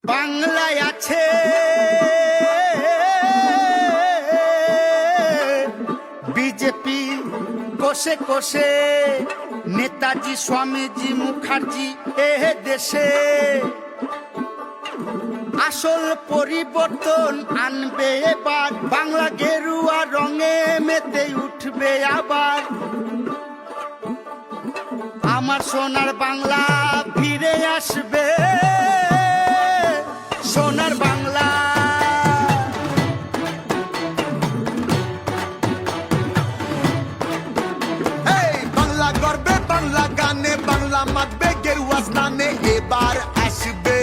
বাংলায় আছে বিজেপি কোষে কোষে, নেতাজি স্বামীজি মুখার্জি এ দেশে আসল পরিবর্তন আনবে এবার, বাংলা গেরুয়া রঙে মেতে উঠবে আবার। আমার সোনার বাংলা ফিরে আসবে, সোনার বাংলা। বাংলা গর্বে বাংলা গানে, বাংলা মাতবে গেরুয়া স্থানে, এবার আসবে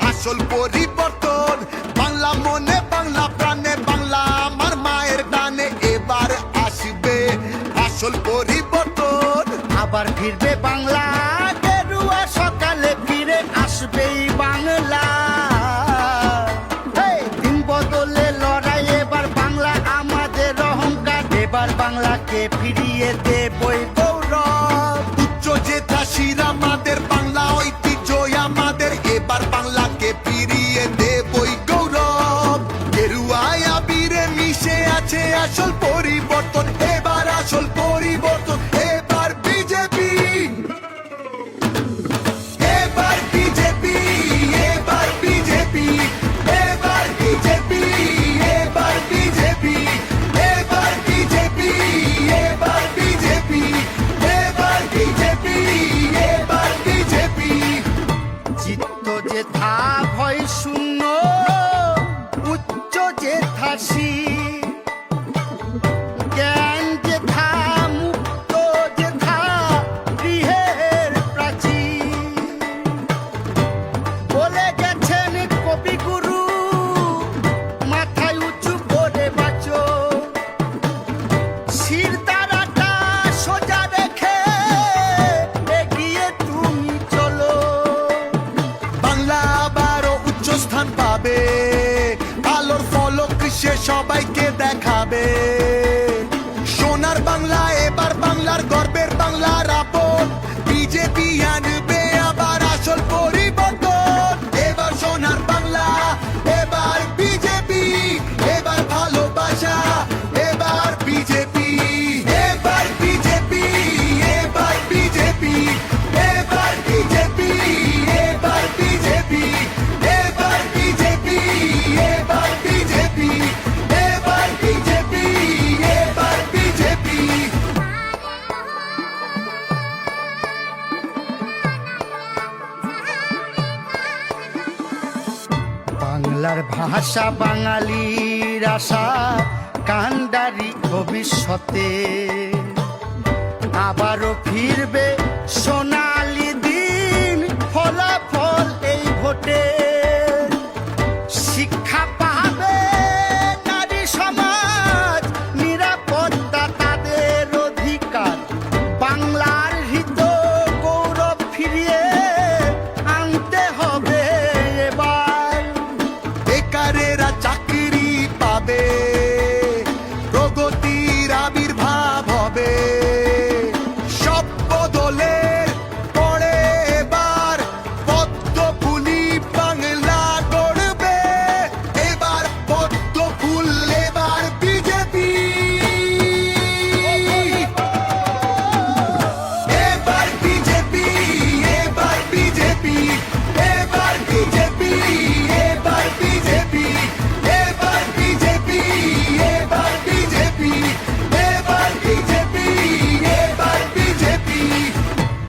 আসল পরিবর্তন। বাংলা মনে বাংলা প্রাণে, বাংলা আমার মায়ের টানে, এবার আসবে আসল পরিবর্তন। আবার ফিরবে বাংলা গেরুয়া, সকালে ফিরে আসবেই বাংলা। দিন বদলে লড়াই, এবার বাংলা আমাদের অহংকার, এবার বাংলাকে ফিরিয়ে দেবই গৌরব। উচ্চ জেঠা শির আমাদের, বাংলা ঐতিহ্য আমাদের, এবার বাংলাকে ফিরিয়ে দেবই গৌরব। গেরুয়ায় আবিরে মিশে আছে আসল পরিবর্তন, এবার আসল পরিবর্তন। এবার বিজেপি, এবার বিজেপি, এবার বিজেপি, এবার বিজেপি, এবার বিজেপি, এবার বিজেপি, এবার বিজেপি, এবার বিজেপি, এবার বিজেপি। চিত্ত যেথা ভয় শূন্য, উচ্চ যেথা শির, জ্ঞান যেথা মুক্ত, যেথা গৃহের প্রাচীর। বলে গেছেন কবিগুরু, মাথায় উঁচু করে বাঁচো, শির দ্বারাটা সোজা রেখে এগিয়ে তুমি চলো। বাংলা আবারও উচ্চ স্থান পাবে, আলোর ফলক সে সবাইকে দেখাবে। সোনার বাংলা এবার বাংলার গর্বের, বাংলার আপন। বিজেপি আনবে আবার আসল পরিবর্তন, এবার সোনার বাংলা, এবার বিজেপি, এবার ভালোবাসা, এবার বিজেপি, এবার বিজেপি, এবার বিজেপি, এবার বিজেপি, এবার বিজেপি, এবার বিজেপি, এবার বিজেপি, এবার বিজেপি, এবার বিজেপি। বাংলার ভাষা বাঙালির আশা, কান্ডারি ভবিষ্যতে আবারও ফিরবে সোনালি দিন, ফলাফল এই ভোটে।